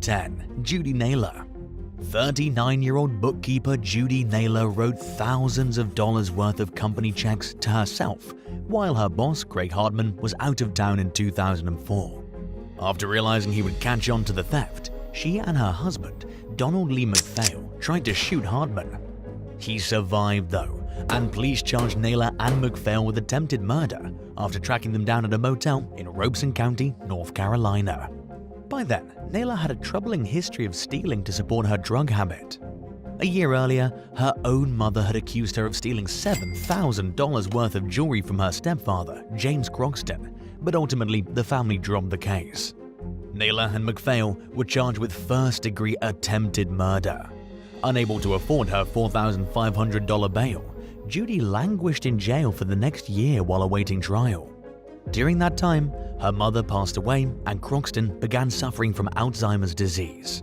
10. Judy Neer. 39-year-old bookkeeper Judy Neer wrote thousands of dollars worth of company checks to herself while her boss, Craig Hartman, was out of town in 2004. After realizing he would catch on to the theft, she and her husband, Donald Lee MacPhail, tried to shoot Hartman. He survived though, and police charged Neer and MacPhail with attempted murder after tracking them down at a motel in Robeson County, North Carolina. By then, Neer had a troubling history of stealing to support her drug habit. A year earlier, her own mother had accused her of stealing $7,000 worth of jewelry from her stepfather, James Croxton, but ultimately the family dropped the case. Neer and MacPhail were charged with first-degree attempted murder. Unable to afford her $4,500 bail, Judy languished in jail for the next year while awaiting trial. During that time, her mother passed away and Croxton began suffering from Alzheimer's disease.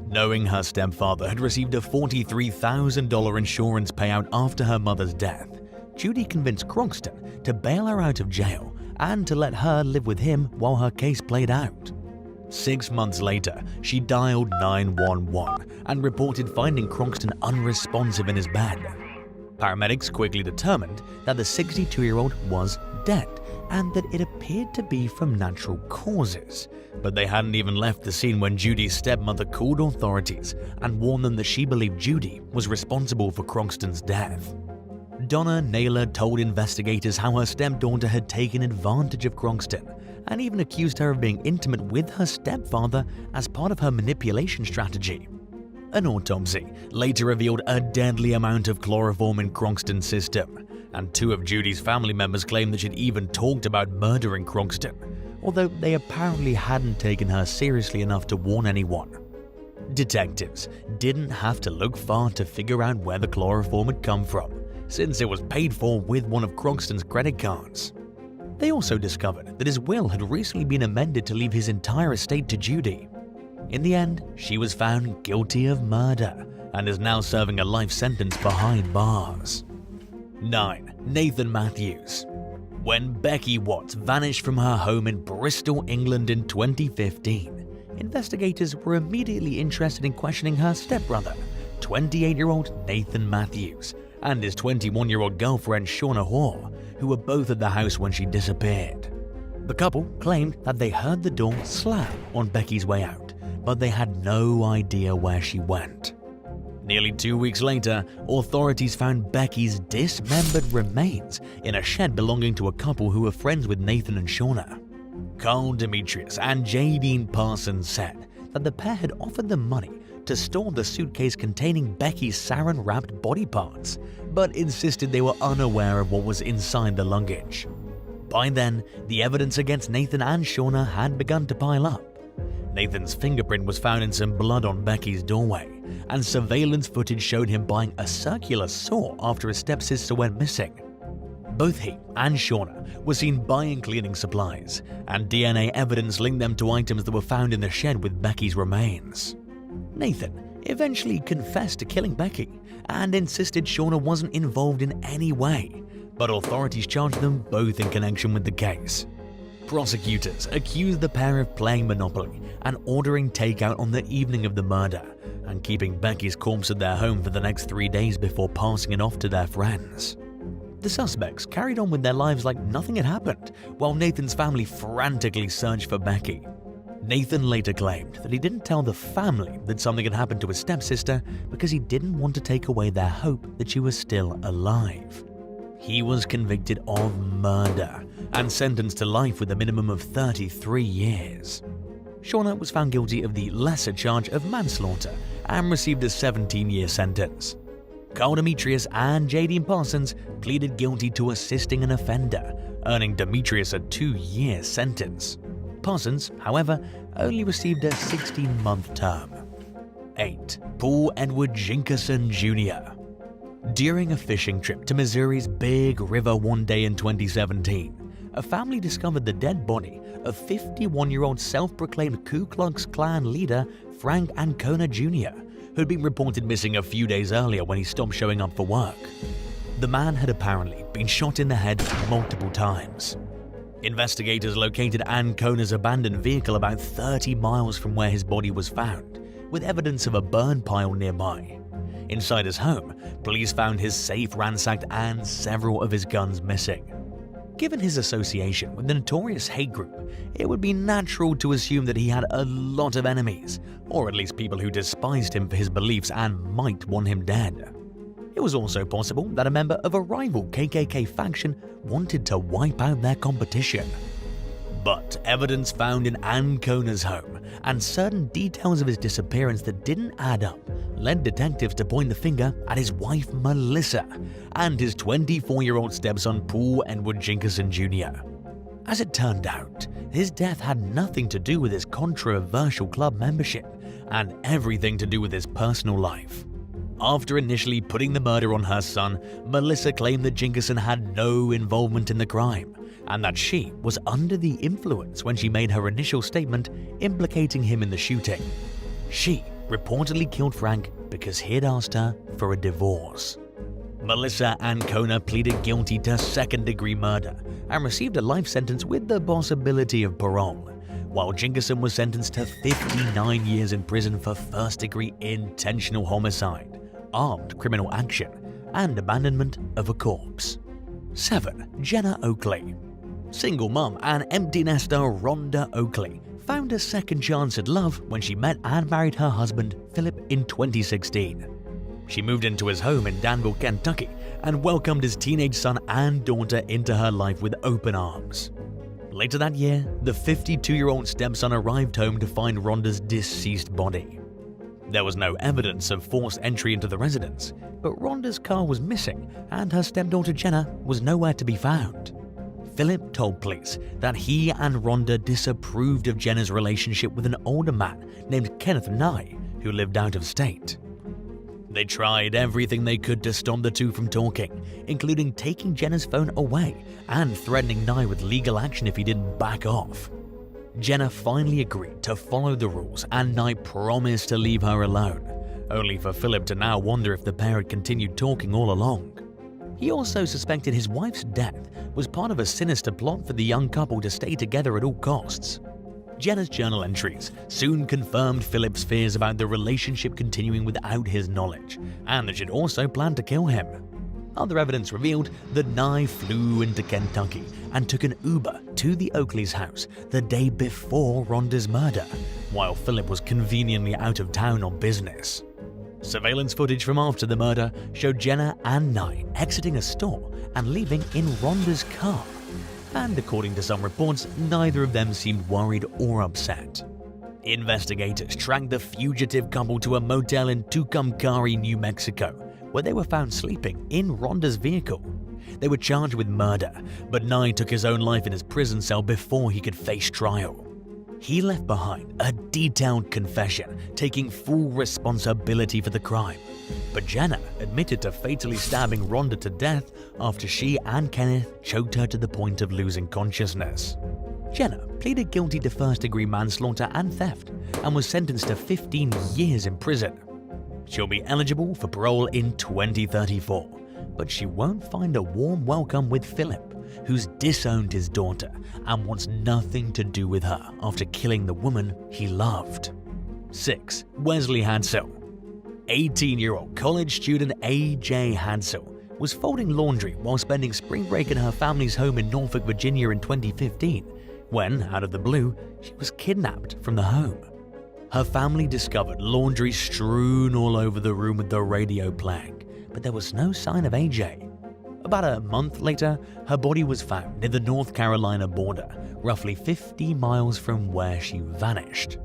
Knowing her stepfather had received a $43,000 insurance payout after her mother's death, Judy convinced Croxton to bail her out of jail and to let her live with him while her case played out. 6 months later, she dialed 911 and reported finding Croxton unresponsive in his bed. Paramedics quickly determined that the 62-year-old was dead and that it appeared to be from natural causes, but they hadn't even left the scene when Judy's stepmother called authorities and warned them that she believed Judy was responsible for Croxton's death. Donna Neer told investigators how her stepdaughter had taken advantage of Croxton and even accused her of being intimate with her stepfather as part of her manipulation strategy. An autopsy later revealed a deadly amount of chloroform in Croxton's system, and 2 of Judy's family members claimed that she'd even talked about murdering Croxton, although they apparently hadn't taken her seriously enough to warn anyone. Detectives didn't have to look far to figure out where the chloroform had come from, since it was paid for with one of Croxton's credit cards. They also discovered that his will had recently been amended to leave his entire estate to Judy. In the end, she was found guilty of murder and is now serving a life sentence behind bars. 9. Nathan Matthews. When Becky Watts vanished from her home in Bristol, England in 2015, investigators were immediately interested in questioning her stepbrother, 28-year-old Nathan Matthews, and his 21-year-old girlfriend Shauna Hall, who were both at the house when she disappeared. The couple claimed that they heard the door slam on Becky's way out, but they had no idea where she went. Nearly 2 weeks later, authorities found Becky's dismembered remains in a shed belonging to a couple who were friends with Nathan and Shauna. Carl Demetrius and Jadine Parsons said that the pair had offered them money to store the suitcase containing Becky's sarin-wrapped body parts, but insisted they were unaware of what was inside the luggage. By then, the evidence against Nathan and Shauna had begun to pile up. Nathan's fingerprint was found in some blood on Becky's doorway, and surveillance footage showed him buying a circular saw after his stepsister went missing. Both he and Shauna were seen buying cleaning supplies, and DNA evidence linked them to items that were found in the shed with Becky's remains. Nathan eventually confessed to killing Becky and insisted Shauna wasn't involved in any way, but authorities charged them both in connection with the case. Prosecutors accused the pair of playing Monopoly and ordering takeout on the evening of the murder, and keeping Becky's corpse at their home for the next 3 days before passing it off to their friends. The suspects carried on with their lives like nothing had happened, while Nathan's family frantically searched for Becky. Nathan later claimed that he didn't tell the family that something had happened to his stepsister because he didn't want to take away their hope that she was still alive. He was convicted of murder and sentenced to life with a minimum of 33 years. Shauna was found guilty of the lesser charge of manslaughter and received a 17-year sentence. Carl Demetrius and Jadine Parsons pleaded guilty to assisting an offender, earning Demetrius a 2-year sentence. Parsons, however, only received a 16-month term. 8. Paul Edward Jenerson Jr. During a fishing trip to Missouri's Big River one day in 2017, a family discovered the dead body of 51-year-old self-proclaimed Ku Klux Klan leader Frank Ancona Jr., who had been reported missing a few days earlier when he stopped showing up for work. The man had apparently been shot in the head multiple times. Investigators located Ancona's abandoned vehicle about 30 miles from where his body was found, with evidence of a burn pile nearby. Inside his home, police found his safe ransacked and several of his guns missing. Given his association with the notorious hate group, it would be natural to assume that he had a lot of enemies, or at least people who despised him for his beliefs and might want him dead. It was also possible that a member of a rival KKK faction wanted to wipe out their competition. But evidence found in Ancona's home and certain details of his disappearance that didn't add up led detectives to point the finger at his wife Melissa and his 24-year-old stepson Paul Edward Jenerson Jr. As it turned out, his death had nothing to do with his controversial club membership and everything to do with his personal life. After initially putting the murder on her son, Melissa claimed that Jenerson had no involvement in the crime and that she was under the influence when she made her initial statement implicating him in the shooting. She reportedly killed Frank because he had asked her for a divorce. Melissa Ancona pleaded guilty to second-degree murder and received a life sentence with the possibility of parole, while Jenerson was sentenced to 59 years in prison for first-degree intentional homicide, armed criminal action, and abandonment of a corpse. 7. Jenna Oakley. Single mom and empty nester Rhonda Oakley found a second chance at love when she met and married her husband Philip in 2016. She moved into his home in Danville, Kentucky, and welcomed his teenage son and daughter into her life with open arms. Later that year, the 52-year-old stepson arrived home to find Rhonda's deceased body. There was no evidence of forced entry into the residence, but Rhonda's car was missing and her stepdaughter Jenna was nowhere to be found. Philip told police that he and Rhonda disapproved of Jenna's relationship with an older man named Kenneth Nye, who lived out of state. They tried everything they could to stop the two from talking, including taking Jenna's phone away and threatening Nye with legal action if he didn't back off. Jenna finally agreed to follow the rules and Nye promised to leave her alone, only for Philip to now wonder if the pair had continued talking all along. He also suspected his wife's death was part of a sinister plot for the young couple to stay together at all costs. Jenna's journal entries soon confirmed Philip's fears about the relationship continuing without his knowledge, and that she'd also planned to kill him. Other evidence revealed that Nye flew into Kentucky and took an Uber to the Oakley's house the day before Rhonda's murder, while Philip was conveniently out of town on business. Surveillance footage from after the murder showed Jenna and Nye exiting a store and leaving in Rhonda's car. And according to some reports, neither of them seemed worried or upset. Investigators tracked the fugitive couple to a motel in Tucumcari, New Mexico, where they were found sleeping in Rhonda's vehicle. They were charged with murder, but Nye took his own life in his prison cell before he could face trial. He left behind a detailed confession, taking full responsibility for the crime. But Jenna admitted to fatally stabbing Rhonda to death after she and Kenneth choked her to the point of losing consciousness. Jenna pleaded guilty to first-degree manslaughter and theft and was sentenced to 15 years in prison. She'll be eligible for parole in 2034, but she won't find a warm welcome with Philip, who's disowned his daughter and wants nothing to do with her after killing the woman he loved. 6. Wesley Hansel. 18-year-old college student A.J. Hansel was folding laundry while spending spring break in her family's home in Norfolk, Virginia in 2015, when, out of the blue, she was kidnapped from the home. Her family discovered laundry strewn all over the room with the radio playing, but there was no sign of A.J. About a month later, her body was found near the North Carolina border, roughly 50 miles from where she vanished.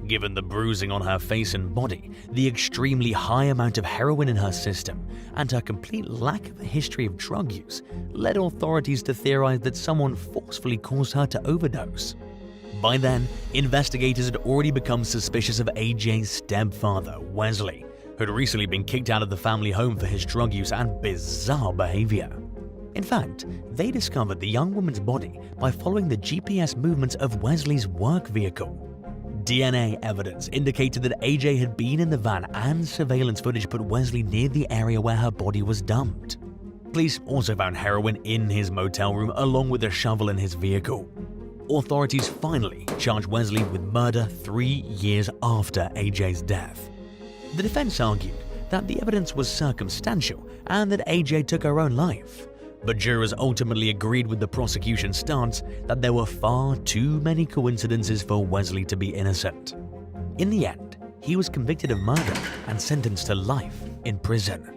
Given the bruising on her face and body, the extremely high amount of heroin in her system, and her complete lack of a history of drug use, led authorities to theorize that someone forcefully caused her to overdose. By then, investigators had already become suspicious of AJ's stepfather, Wesley, who had recently been kicked out of the family home for his drug use and bizarre behavior. In fact, they discovered the young woman's body by following the GPS movements of Wesley's work vehicle. DNA evidence indicated that AJ had been in the van, and surveillance footage put Wesley near the area where her body was dumped. Police also found heroin in his motel room along with a shovel in his vehicle. Authorities finally charged Wesley with murder 3 years after AJ's death. The defense argued that the evidence was circumstantial and that AJ took her own life, but jurors ultimately agreed with the prosecution's stance that there were far too many coincidences for Wesley to be innocent. In the end, he was convicted of murder and sentenced to life in prison.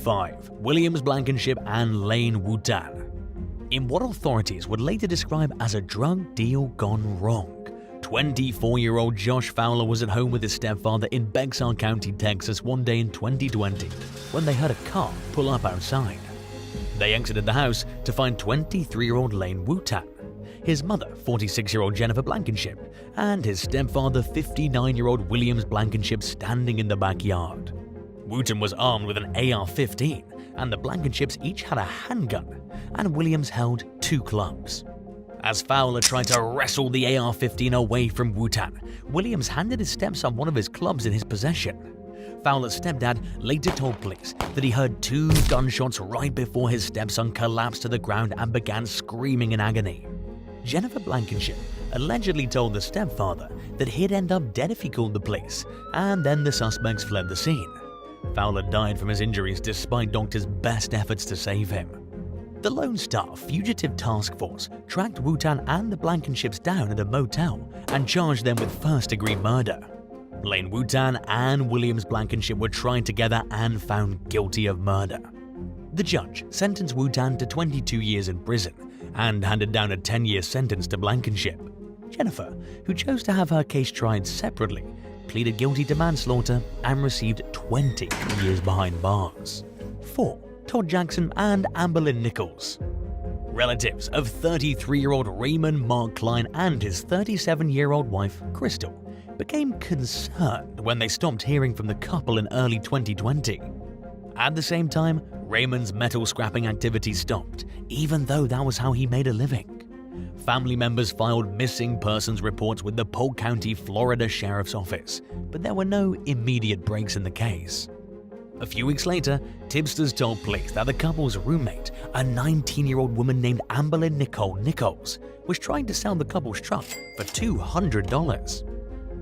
5. Williams Blankinship and Lane Wutan. In what authorities would later describe as a drug deal gone wrong, 24-year-old Josh Fowler was at home with his stepfather in Bexar County, Texas one day in 2020 when they heard a car pull up outside. They exited the house to find 23-year-old Lane Wutan, his mother 46-year-old Jennifer Blankinship, and his stepfather 59-year-old Williams Blankinship standing in the backyard. Wutan was armed with an AR-15 and the Blankenships each had a handgun, and Williams held 2 clubs. As Fowler tried to wrestle the AR-15 away from Wutan, Williams handed his stepson one of his clubs in his possession. Fowler's stepdad later told police that he heard 2 gunshots right before his stepson collapsed to the ground and began screaming in agony. Jennifer Blankenship allegedly told the stepfather that he'd end up dead if he called the police, and then the suspects fled the scene. Fowler died from his injuries despite doctors' best efforts to save him. The Lone Star Fugitive Task Force tracked Wutan and the Blankenships down at a motel and charged them with first-degree murder. Lane Wutan and Williams Blankenship were tried together and found guilty of murder. The judge sentenced Wutan to 22 years in prison and handed down a 10-year sentence to Blankenship. Jennifer, who chose to have her case tried separately, pleaded guilty to manslaughter and received 20 years behind bars. 4. Todd Jackson and Amberin Nichols. Relatives of 33-year-old Raymond Mark Klein and his 37-year-old wife, Crystal, became concerned when they stopped hearing from the couple in early 2020. At the same time, Raymond's metal scrapping activity stopped, even though that was how he made a living. Family members filed missing persons reports with the Polk County, Florida Sheriff's Office, but there were no immediate breaks in the case. A few weeks later, tipsters told police that the couple's roommate, a 19-year-old woman named Amberin Nichols, was trying to sell the couple's truck for $200.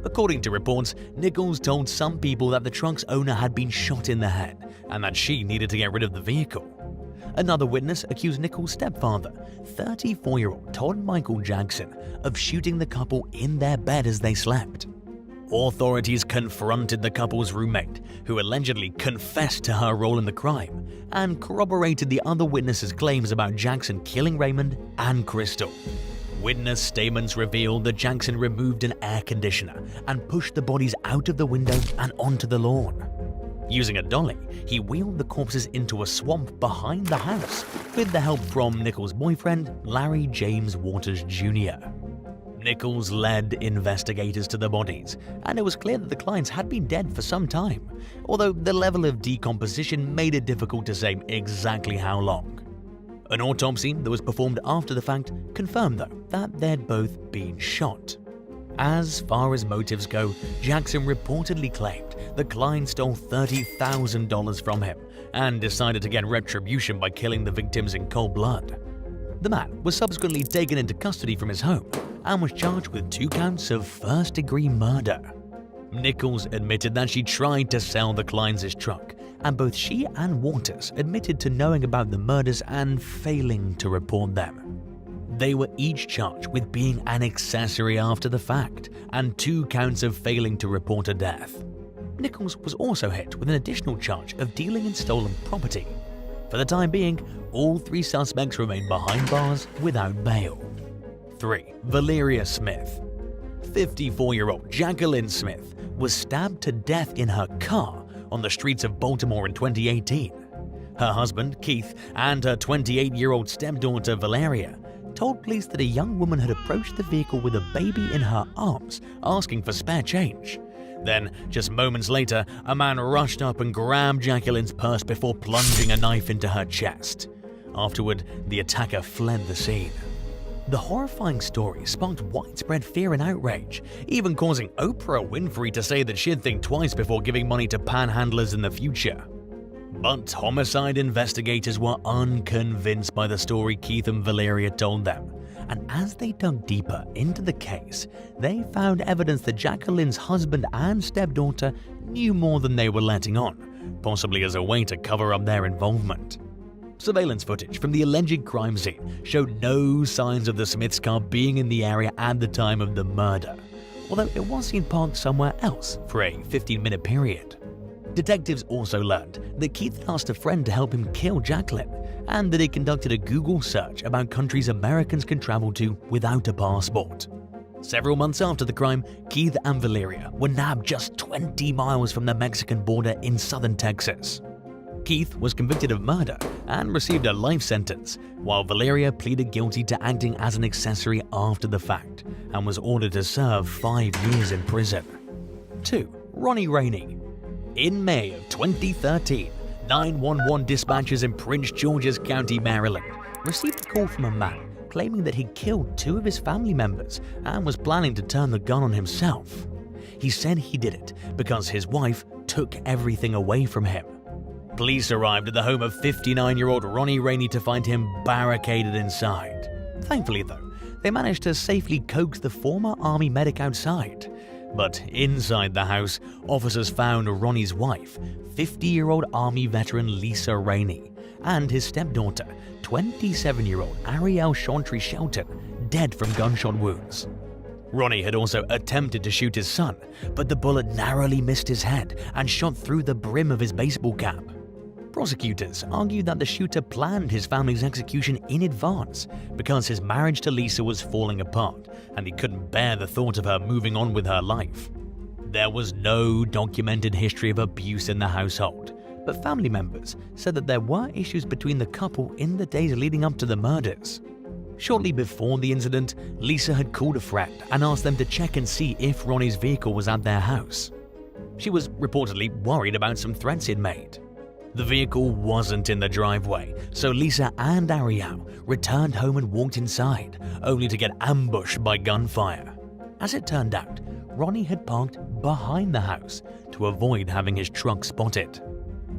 According to reports, Nichols told some people that the truck's owner had been shot in the head and that she needed to get rid of the vehicle. Another witness accused Nichols' stepfather, 34-year-old Todd Michael Jackson, of shooting the couple in their bed as they slept. Authorities confronted the couple's roommate, who allegedly confessed to her role in the crime, and corroborated the other witnesses' claims about Jackson killing Raymond and Crystal. Witness statements revealed that Jackson removed an air conditioner and pushed the bodies out of the window and onto the lawn. Using a dolly, he wheeled the corpses into a swamp behind the house with the help from Nichols' boyfriend, Larry James Waters Jr. Nichols led investigators to the bodies, and it was clear that the clients had been dead for some time, although the level of decomposition made it difficult to say exactly how long. An autopsy that was performed after the fact confirmed, though, that they'd both been shot. As far as motives go, Jackson reportedly claimed that Klein stole $30,000 from him and decided to get retribution by killing the victims in cold blood. The man was subsequently taken into custody from his home and was charged with 2 counts of first-degree murder. Nichols admitted that she tried to sell the Kleins his truck, and both she and Waters admitted to knowing about the murders and failing to report them. They were each charged with being an accessory after the fact and 2 counts of failing to report a death. Nichols was also hit with an additional charge of dealing in stolen property. For the time being, all 3 suspects remain behind bars without bail. 3. Valyria Smith. 54-year-old Jacqueline Smith was stabbed to death in her car on the streets of Baltimore in 2018. Her husband, Keith, and her 28-year-old stepdaughter, Valyria, told police that a young woman had approached the vehicle with a baby in her arms, asking for spare change. Then, just moments later, a man rushed up and grabbed Jacqueline's purse before plunging a knife into her chest. Afterward, the attacker fled the scene. The horrifying story sparked widespread fear and outrage, even causing Oprah Winfrey to say that she'd think twice before giving money to panhandlers in the future. But homicide investigators were unconvinced by the story Keith and Valyria told them, and as they dug deeper into the case, they found evidence that Jacqueline's husband and stepdaughter knew more than they were letting on, possibly as a way to cover up their involvement. Surveillance footage from the alleged crime scene showed no signs of the Smiths' car being in the area at the time of the murder, although it was seen parked somewhere else for a 15-minute period. Detectives also learned that Keith had asked a friend to help him kill Jacqueline, and that he conducted a Google search about countries Americans can travel to without a passport. Several months after the crime, Keith and Valyria were nabbed just 20 miles from the Mexican border in southern Texas. Keith was convicted of murder and received a life sentence, while Valyria pleaded guilty to acting as an accessory after the fact and was ordered to serve 5 years in prison. 2. Ronnie Rainey. In May of 2013, 911 dispatchers in Prince George's County, Maryland, received a call from a man claiming that he'd killed 2 of his family members and was planning to turn the gun on himself. He said he did it because his wife took everything away from him. Police arrived at the home of 59-year-old Ronnie Rainey to find him barricaded inside. Thankfully, though, they managed to safely coax the former Army medic outside. But inside the house, officers found Ronnie's wife, 50-year-old Army veteran Lisa Rainey, and his stepdaughter, 27-year-old Ariel Chantry Shelton, dead from gunshot wounds. Ronnie had also attempted to shoot his son, but the bullet narrowly missed his head and shot through the brim of his baseball cap. Prosecutors argued that the shooter planned his family's execution in advance because his marriage to Lisa was falling apart and he couldn't bear the thought of her moving on with her life. There was no documented history of abuse in the household, but family members said that there were issues between the couple in the days leading up to the murders. Shortly before the incident, Lisa had called a friend and asked them to check and see if Ronnie's vehicle was at their house. She was reportedly worried about some threats he'd made. The vehicle wasn't in the driveway, so Lisa and Ariel returned home and walked inside, only to get ambushed by gunfire. As it turned out, Ronnie had parked behind the house to avoid having his truck spotted.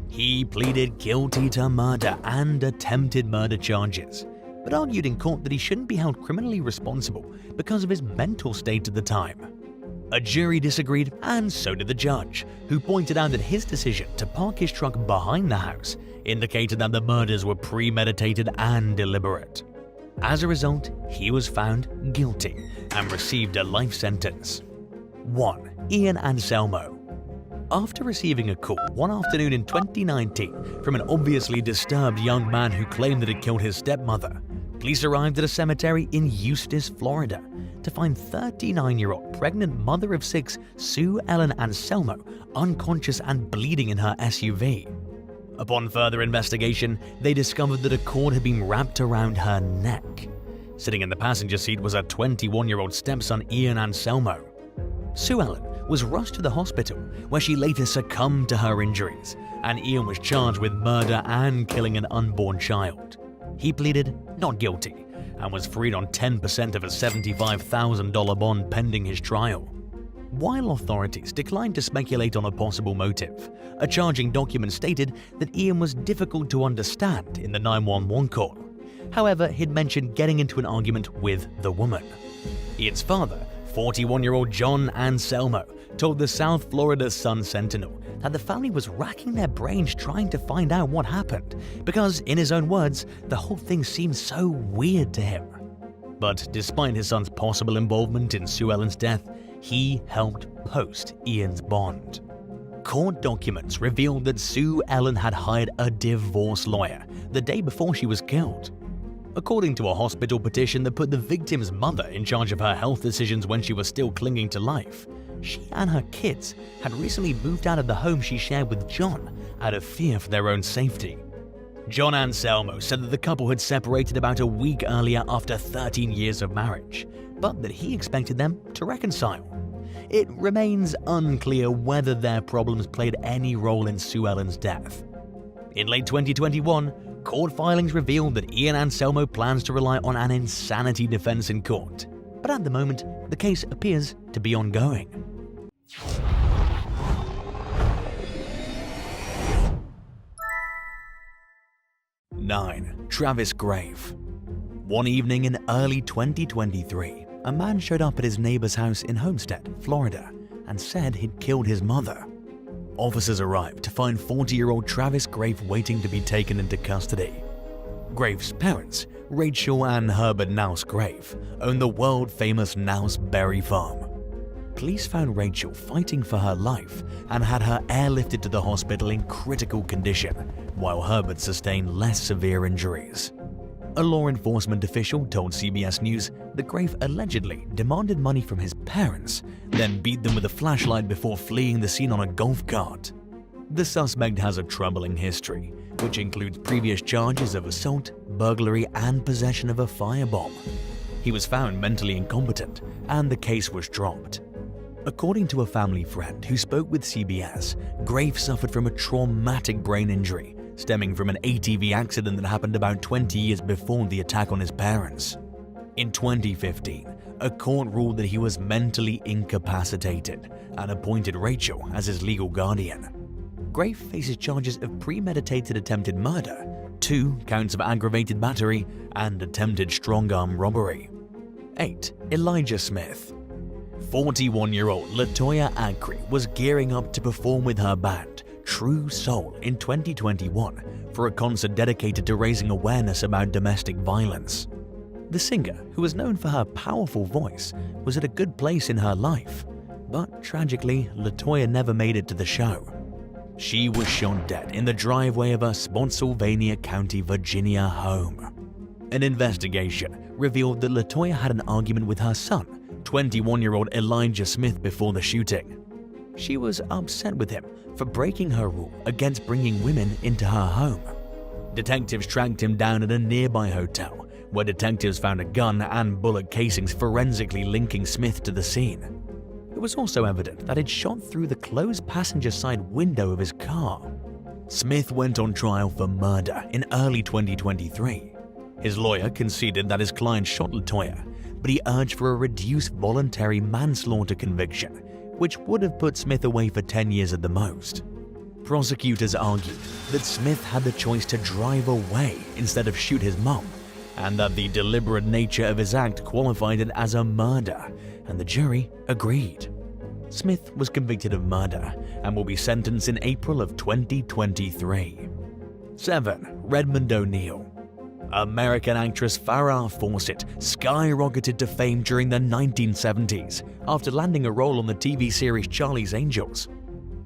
He pleaded guilty to murder and attempted murder charges, but argued in court that he shouldn't be held criminally responsible because of his mental state at the time. A jury disagreed, and so did the judge, who pointed out that his decision to park his truck behind the house indicated that the murders were premeditated and deliberate. As a result, he was found guilty and received a life sentence. 1. Ian Anselmo. After receiving a call one afternoon in 2019 from an obviously disturbed young man who claimed that he'd killed his stepmother, police arrived at a cemetery in Eustis, Florida, to find 39-year-old pregnant mother of 6 Sue Ellen Anselmo unconscious and bleeding in her SUV. Upon further investigation, they discovered that a cord had been wrapped around her neck. Sitting in the passenger seat was her 21-year-old stepson Ian Anselmo. Sue Ellen was rushed to the hospital, where she later succumbed to her injuries, and Ian was charged with murder and killing an unborn child. He pleaded not guilty and was freed on 10% of a $75,000 bond pending his trial. While authorities declined to speculate on a possible motive, a charging document stated that Ian was difficult to understand in the 911 call. However, he'd mentioned getting into an argument with the woman. Ian's father, 41-year-old John Anselmo, told the South Florida Sun-Sentinel that the family was racking their brains trying to find out what happened because, in his own words, the whole thing seemed so weird to him. But despite his son's possible involvement in Sue Ellen's death, he helped post Ian's bond. Court documents revealed that Sue Ellen had hired a divorce lawyer the day before she was killed. According to a hospital petition that put the victim's mother in charge of her health decisions when she was still clinging to life, she and her kids had recently moved out of the home she shared with John out of fear for their own safety. John Anselmo said that the couple had separated about a week earlier after 13 years of marriage, but that he expected them to reconcile. It remains unclear whether their problems played any role in Sue Ellen's death. In late 2021, court filings revealed that Ian Anselmo plans to rely on an insanity defense in court, but at the moment, the case appears to be ongoing. 9. Travis Grave. One evening in early 2023, a man showed up at his neighbor's house in Homestead, Florida, and said he'd killed his mother. Officers arrived to find 40-year-old Travis Grave waiting to be taken into custody. Grave's parents, Rachel and Herbert Naus Grave, own the world-famous Naus Berry Farm. Police found Rachel fighting for her life and had her airlifted to the hospital in critical condition, while Herbert sustained less severe injuries. A law enforcement official told CBS News that Grave allegedly demanded money from his parents, then beat them with a flashlight before fleeing the scene on a golf cart. The suspect has a troubling history, which includes previous charges of assault, burglary, and possession of a firebomb. He was found mentally incompetent, and the case was dropped. According to a family friend who spoke with CBS, Grave suffered from a traumatic brain injury stemming from an ATV accident that happened about 20 years before the attack on his parents. In 2015, a court ruled that he was mentally incapacitated and appointed Rachel as his legal guardian. Grave faces charges of premeditated attempted murder, 2 counts of aggravated battery, and attempted strong-arm robbery. 8. Elijah Smith. 41-year-old Latoya Acri was gearing up to perform with her band, True Soul, in 2021 for a concert dedicated to raising awareness about domestic violence. The singer, who was known for her powerful voice, was at a good place in her life, but tragically, Latoya never made it to the show. She was shot dead in the driveway of her Spotsylvania County, Virginia home. An investigation revealed that Latoya had an argument with her son, 21-year-old Elijah Smith, before the shooting. She was upset with him for breaking her rule against bringing women into her home. Detectives tracked him down at a nearby hotel, where detectives found a gun and bullet casings forensically linking Smith to the scene. It was also evident that he'd shot through the closed passenger side window of his car. Smith went on trial for murder in early 2023. His lawyer conceded that his client shot Latoya, but he urged for a reduced voluntary manslaughter conviction, which would have put Smith away for 10 years at the most. Prosecutors argued that Smith had the choice to drive away instead of shoot his mom, and that the deliberate nature of his act qualified it as a murder, and the jury agreed. Smith was convicted of murder and will be sentenced in April of 2023. 7. Redmond ONeal. American actress Farrah Fawcett skyrocketed to fame during the 1970s after landing a role on the TV series Charlie's Angels.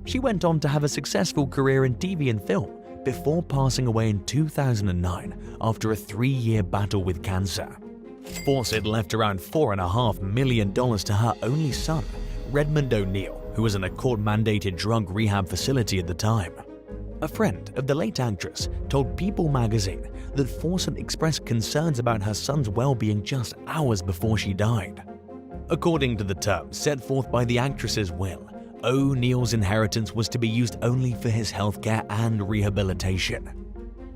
She went on to have a successful career in TV and film before passing away in 2009 after a 3-year battle with cancer. Fawcett left around $4.5 million to her only son, Redmond ONeal, who was in a court-mandated drug rehab facility at the time. A friend of the late actress told People magazine that Fawcett expressed concerns about her son's well-being just hours before she died. According to the terms set forth by the actress's will, ONeal's inheritance was to be used only for his healthcare and rehabilitation.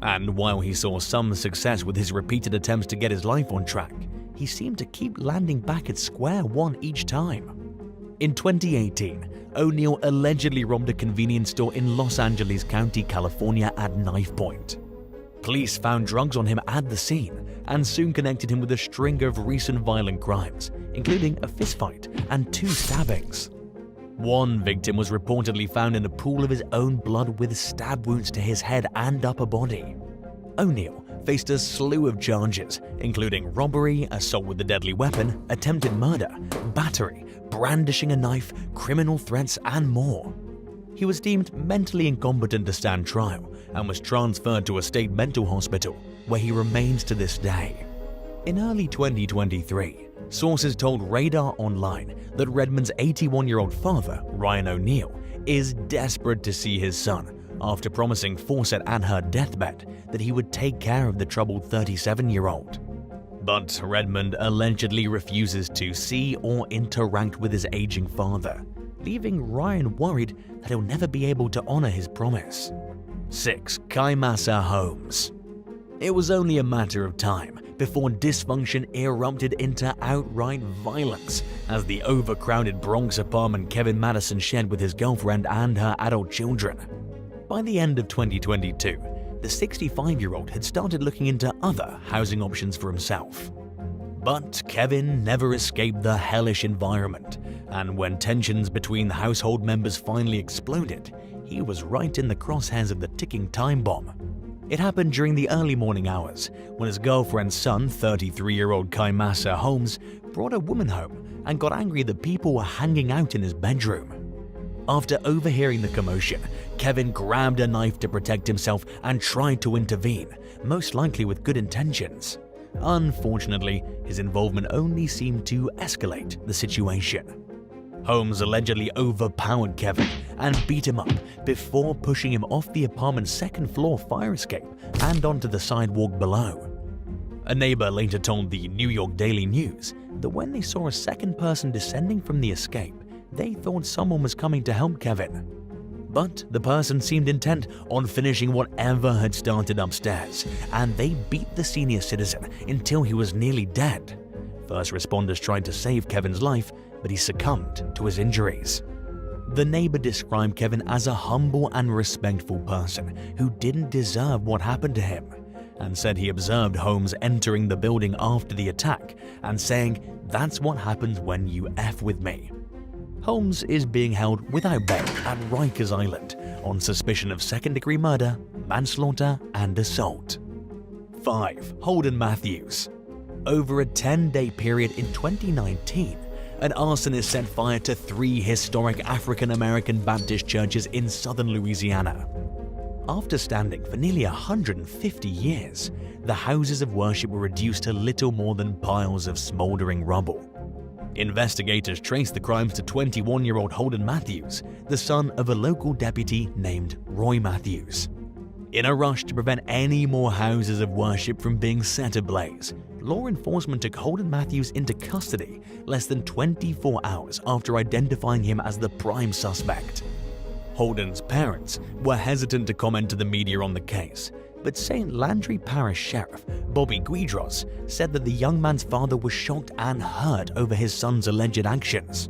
And while he saw some success with his repeated attempts to get his life on track, he seemed to keep landing back at square one each time. In 2018, ONeal allegedly robbed a convenience store in Los Angeles County, California at knife point. Police found drugs on him at the scene and soon connected him with a string of recent violent crimes, including a fistfight and 2 stabbings. One victim was reportedly found in a pool of his own blood with stab wounds to his head and upper body. ONeal faced a slew of charges, including robbery, assault with a deadly weapon, attempted murder, battery, brandishing a knife, criminal threats, and more. He was deemed mentally incompetent to stand trial and was transferred to a state mental hospital, where he remains to this day. In early 2023, sources told Radar Online that Redmond's 81-year-old father, Ryan ONeal, is desperate to see his son after promising Fawcett at her deathbed that he would take care of the troubled 37-year-old. But Redmond allegedly refuses to see or interact with his aging father, leaving Ryan worried that he'll never be able to honor his promise. 6. Kaasa Holmes. It was only a matter of time before dysfunction erupted into outright violence as the overcrowded Bronx apartment Kevin Madison shared with his girlfriend and her adult children. By the end of 2022, the 65-year-old had started looking into other housing options for himself. But Kevin never escaped the hellish environment, and when tensions between the household members finally exploded, he was right in the crosshairs of the ticking time bomb. It happened during the early morning hours, when his girlfriend's son, 33-year-old Kaasa Holmes, brought a woman home and got angry that people were hanging out in his bedroom. After overhearing the commotion, Kevin grabbed a knife to protect himself and tried to intervene, most likely with good intentions. Unfortunately, his involvement only seemed to escalate the situation. Holmes allegedly overpowered Kevin and beat him up before pushing him off the apartment's second-floor fire escape and onto the sidewalk below. A neighbor later told the New York Daily News that when they saw a second person descending from the escape, they thought someone was coming to help Kevin. But the person seemed intent on finishing whatever had started upstairs, and they beat the senior citizen until he was nearly dead. First responders tried to save Kevin's life, but he succumbed to his injuries. The neighbor described Kevin as a humble and respectful person who didn't deserve what happened to him, and said he observed Holmes entering the building after the attack and saying, "That's what happens when you F with me." Holmes is being held without bail at Rikers Island on suspicion of second-degree murder, manslaughter, and assault. 5. Holden Matthews. Over a 10-day period in 2019, an arsonist set fire to 3 historic African-American Baptist churches in southern Louisiana. After standing for nearly 150 years, the houses of worship were reduced to little more than piles of smoldering rubble. Investigators traced the crimes to 21-year-old Holden Matthews, the son of a local deputy named Roy Matthews. In a rush to prevent any more houses of worship from being set ablaze, law enforcement took Holden Matthews into custody less than 24 hours after identifying him as the prime suspect. Holden's parents were hesitant to comment to the media on the case, but St. Landry Parish Sheriff Bobby Guidros said that the young man's father was shocked and hurt over his son's alleged actions.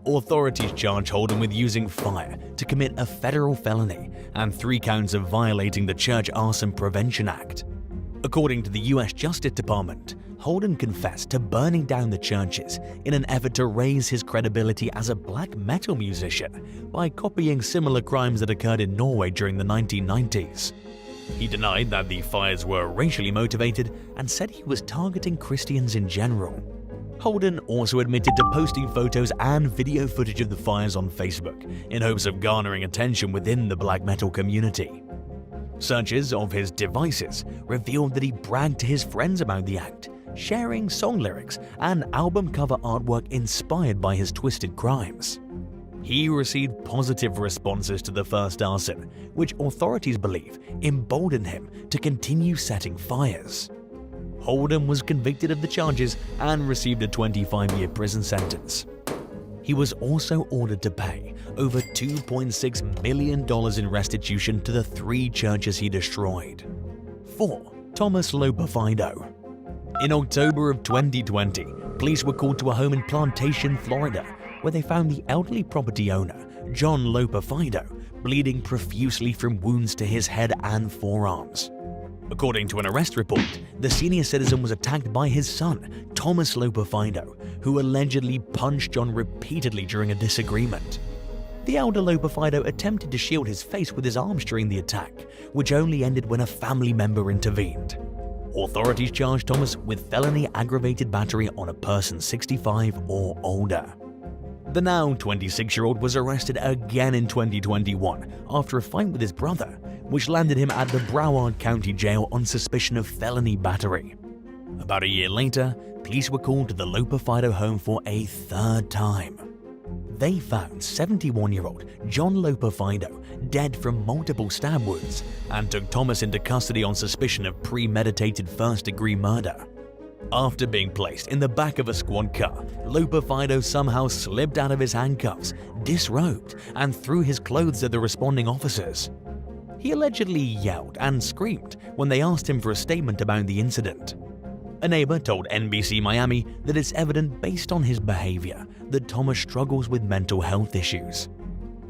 Authorities charged Holden with using fire to commit a federal felony and 3 counts of violating the Church Arson Prevention Act. According to the U.S. Justice Department, Holden confessed to burning down the churches in an effort to raise his credibility as a black metal musician by copying similar crimes that occurred in Norway during the 1990s. He denied that the fires were racially motivated and said he was targeting Christians in general. Holden also admitted to posting photos and video footage of the fires on Facebook in hopes of garnering attention within the black metal community. Searches of his devices revealed that he bragged to his friends about the act, sharing song lyrics and album cover artwork inspired by his twisted crimes. He received positive responses to the first arson, which authorities believe emboldened him to continue setting fires. Holden was convicted of the charges and received a 25-year prison sentence. He was also ordered to pay over $2.6 million in restitution to the 3 churches he destroyed. 4. Thomas Lopo. In October of 2020, police were called to a home in Plantation, Florida, where they found the elderly property owner, John Lopo, bleeding profusely from wounds to his head and forearms. According to an arrest report, the senior citizen was attacked by his son, Thomas Lopo, who allegedly punched John repeatedly during a disagreement. The elder Lopo attempted to shield his face with his arms during the attack, which only ended when a family member intervened. Authorities charged Thomas with felony aggravated battery on a person 65 or older. The now 26-year-old was arrested again in 2021 after a fight with his brother, which landed him at the Broward County Jail on suspicion of felony battery. About a year later, police were called to the Lopo home for a 3rd time. They found 71-year-old John Lopo dead from multiple stab wounds and took Thomas into custody on suspicion of premeditated first-degree murder. After being placed in the back of a squad car, Lopo somehow slipped out of his handcuffs, disrobed, and threw his clothes at the responding officers. He allegedly yelled and screamed when they asked him for a statement about the incident. A neighbor told NBC Miami that it's evident based on his behavior that Thomas struggles with mental health issues.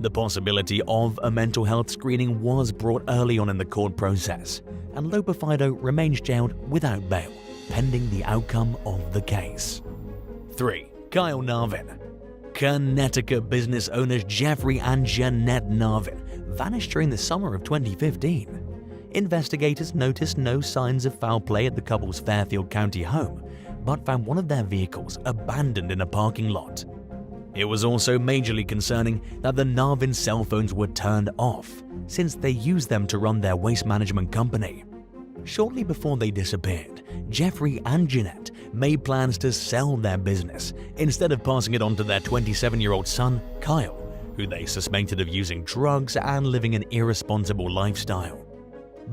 The possibility of a mental health screening was brought early on in the court process, and Lopo remains jailed without bail, pending the outcome of the case. 3. Kyle Narvin. Connecticut business owners Jeffrey and Jeanette Narvin vanished during the summer of 2015. Investigators noticed no signs of foul play at the couple's Fairfield County home, but found one of their vehicles abandoned in a parking lot. It was also majorly concerning that the Narvin cell phones were turned off, since they used them to run their waste management company. Shortly before they disappeared, Jeffrey and Jeanette made plans to sell their business instead of passing it on to their 27-year-old son, Kyle, who they suspected of using drugs and living an irresponsible lifestyle.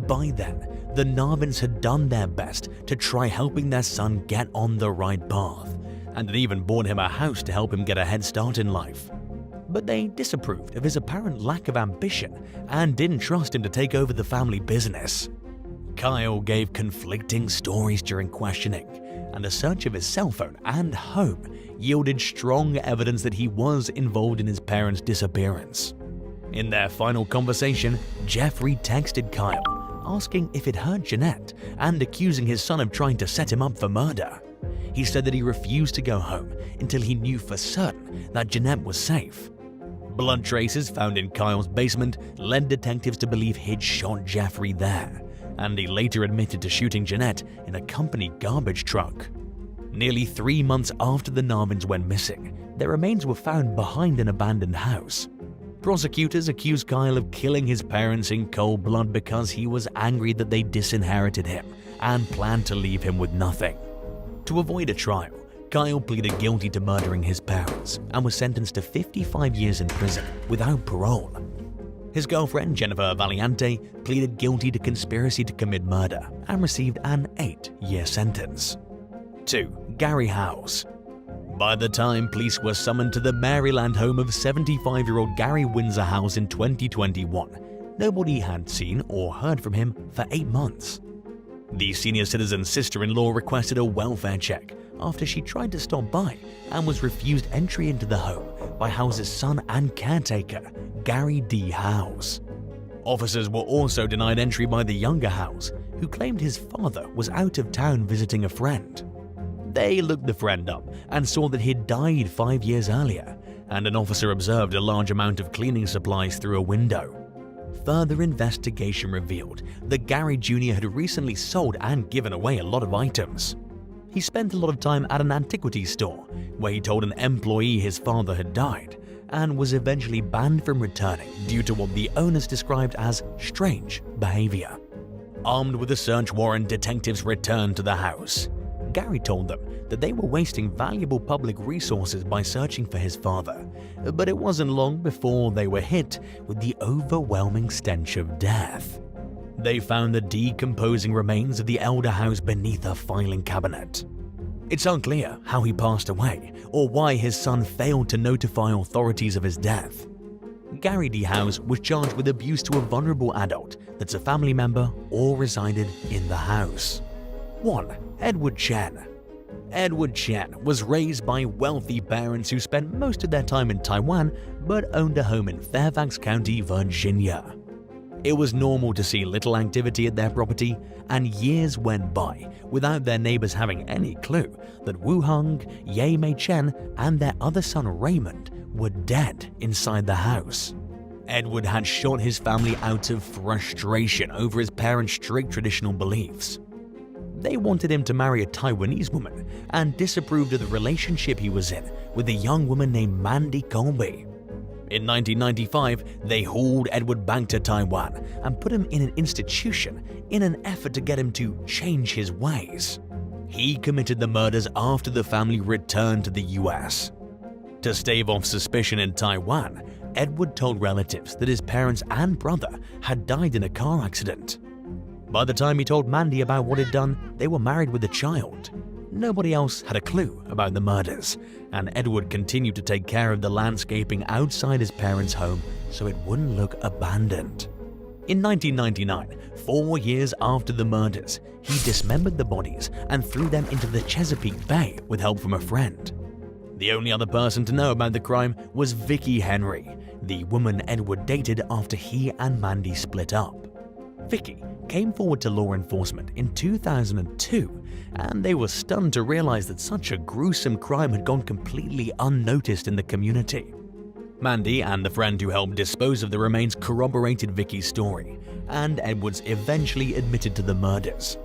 By then, the Narvins had done their best to try helping their son get on the right path, and had even bought him a house to help him get a head start in life. But they disapproved of his apparent lack of ambition and didn't trust him to take over the family business. Kyle gave conflicting stories during questioning, and a search of his cell phone and home yielded strong evidence that he was involved in his parents' disappearance. In their final conversation, Jeffrey texted Kyle, asking if it hurt Jeanette and accusing his son of trying to set him up for murder. He said that he refused to go home until he knew for certain that Jeanette was safe. Blood traces found in Kyle's basement led detectives to believe he'd shot Jeffrey there, and he later admitted to shooting Jeanette in a company garbage truck. Nearly 3 months after the Narvins went missing, their remains were found behind an abandoned house. Prosecutors accused Kyle of killing his parents in cold blood because he was angry that they disinherited him and planned to leave him with nothing. To avoid a trial, Kyle pleaded guilty to murdering his parents and was sentenced to 55 years in prison without parole. His girlfriend, Jennifer Valiante, pleaded guilty to conspiracy to commit murder and received an 8-year sentence. 2. Gary Howes. By the time police were summoned to the Maryland home of 75-year-old Gary Windsor Howes in 2021, nobody had seen or heard from him for 8 months. The senior citizen's sister-in-law requested a welfare check after she tried to stop by and was refused entry into the home by Howes' son and caretaker, Gary D. Howes. Officers were also denied entry by the younger Howes, who claimed his father was out of town visiting a friend. They looked the friend up and saw that he'd died 5 years earlier, and an officer observed a large amount of cleaning supplies through a window. Further investigation revealed that Gary Jr. had recently sold and given away a lot of items. He spent a lot of time at an antiquities store, where he told an employee his father had died, and was eventually banned from returning due to what the owners described as strange behavior. Armed with a search warrant, detectives returned to the house. Gary told them that they were wasting valuable public resources by searching for his father, but it wasn't long before they were hit with the overwhelming stench of death. They found the decomposing remains of the elder Howes beneath a filing cabinet. It's unclear how he passed away or why his son failed to notify authorities of his death. Gary D. Howes was charged with abuse to a vulnerable adult that's a family member or resided in the house. 1. Edward Chen. Edward Chen was raised by wealthy parents who spent most of their time in Taiwan but owned a home in Fairfax County, Virginia. It was normal to see little activity at their property, and years went by without their neighbors having any clue that Wu Hung, Ye Mei Chen, and their other son Raymond were dead inside the house. Edward had shot his family out of frustration over his parents' strict traditional beliefs. They wanted him to marry a Taiwanese woman and disapproved of the relationship he was in with a young woman named Mandy Colby. In 1995, they hauled Edward back to Taiwan and put him in an institution in an effort to get him to change his ways. He committed the murders after the family returned to the US. To stave off suspicion in Taiwan, Edward told relatives that his parents and brother had died in a car accident. By the time he told Mandy about what he'd done, they were married with a child. Nobody else had a clue about the murders, and Edward continued to take care of the landscaping outside his parents' home so it wouldn't look abandoned. In 1999, 4 years after the murders, he dismembered the bodies and threw them into the Chesapeake Bay with help from a friend. The only other person to know about the crime was Vicky Henry, the woman Edward dated after he and Mandy split up. Vicky came forward to law enforcement in 2002, and they were stunned to realize that such a gruesome crime had gone completely unnoticed in the community. Mandy and the friend who helped dispose of the remains corroborated Vicky's story, and Edwards eventually admitted to the murders.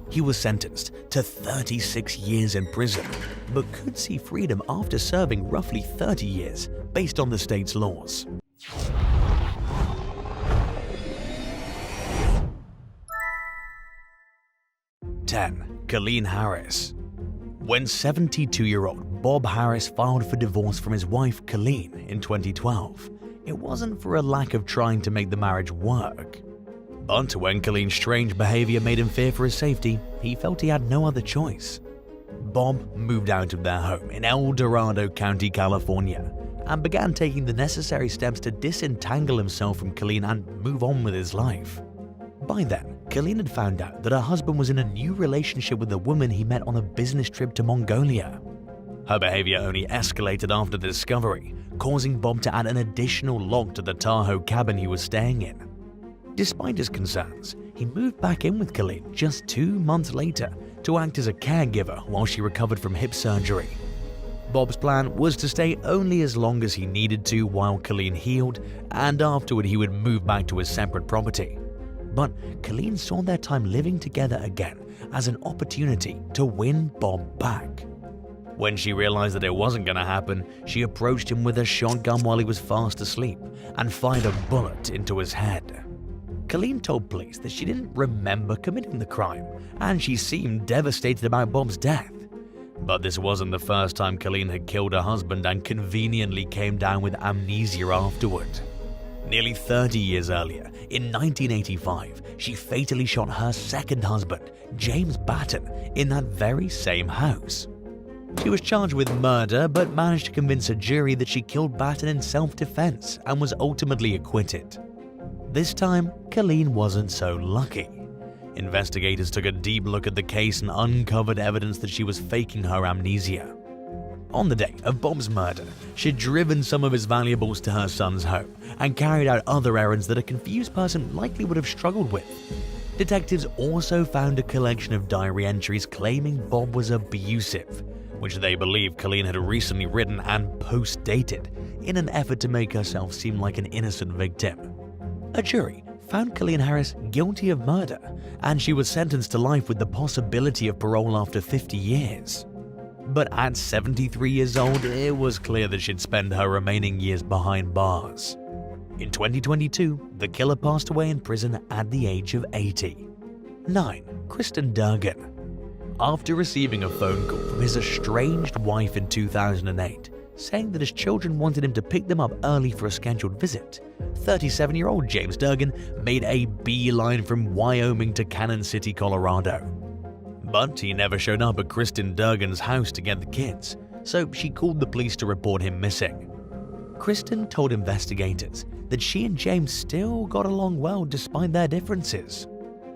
He was sentenced to 36 years in prison, but could see freedom after serving roughly 30 years based on the state's laws. 10. Cen Harris. When 72-year-old Bob Harris filed for divorce from his wife Cen in 2012, it wasn't for a lack of trying to make the marriage work. But when Cen's strange behavior made him fear for his safety, he felt he had no other choice. Bob moved out of their home in El Dorado County, California, and began taking the necessary steps to disentangle himself from Cen and move on with his life. By then, Cen had found out that her husband was in a new relationship with a woman he met on a business trip to Mongolia. Her behavior only escalated after the discovery, causing Bob to add an additional lock to the Tahoe cabin he was staying in. Despite his concerns, he moved back in with Cen just 2 months later to act as a caregiver while she recovered from hip surgery. Bob's plan was to stay only as long as he needed to while Cen healed, and afterward he would move back to his separate property. But Cen saw their time living together again as an opportunity to win Bob back. When she realized that it wasn't going to happen, she approached him with a shotgun while he was fast asleep and fired a bullet into his head. Cen told police that she didn't remember committing the crime, and she seemed devastated about Bob's death. But this wasn't the first time Cen had killed her husband and conveniently came down with amnesia afterward. Nearly 30 years earlier, in 1985, she fatally shot her second husband, James Batten, in that very same house. She was charged with murder but managed to convince a jury that she killed Batten in self-defense and was ultimately acquitted. This time, Cen wasn't so lucky. Investigators took a deep look at the case and uncovered evidence that she was faking her amnesia. On the day of Bob's murder, she'd driven some of his valuables to her son's home and carried out other errands that a confused person likely would have struggled with. Detectives also found a collection of diary entries claiming Bob was abusive, which they believe Cen had recently written and post-dated in an effort to make herself seem like an innocent victim. A jury found Cen Harris guilty of murder, and she was sentenced to life with the possibility of parole after 50 years. But at 73 years old, it was clear that she'd spend her remaining years behind bars. In 2022, the killer passed away in prison at the age of 80. 9. Kristen Duan. After receiving a phone call from his estranged wife in 2008, saying that his children wanted him to pick them up early for a scheduled visit, 37-year-old James Duan made a beeline from Wyoming to Cannon City, Colorado. But he never showed up at Kristen Duan's house to get the kids, so she called the police to report him missing. Kristen told investigators that she and James still got along well despite their differences.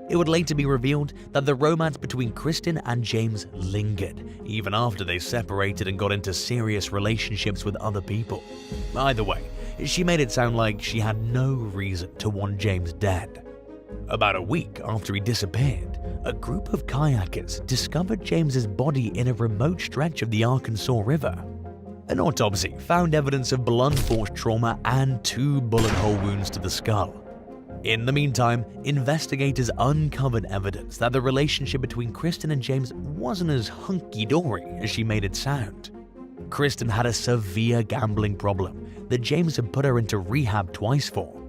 It would later be revealed that the romance between Kristen and James lingered, even after they separated and got into serious relationships with other people. Either way, she made it sound like she had no reason to want James dead. About a week after he disappeared, a group of kayakers discovered James's body in a remote stretch of the Arkansas River. An autopsy found evidence of blunt force trauma and 2 bullet hole wounds to the skull. In the meantime, investigators uncovered evidence that the relationship between Kristen and James wasn't as hunky-dory as she made it sound. Kristen had a severe gambling problem that James had put her into rehab twice for.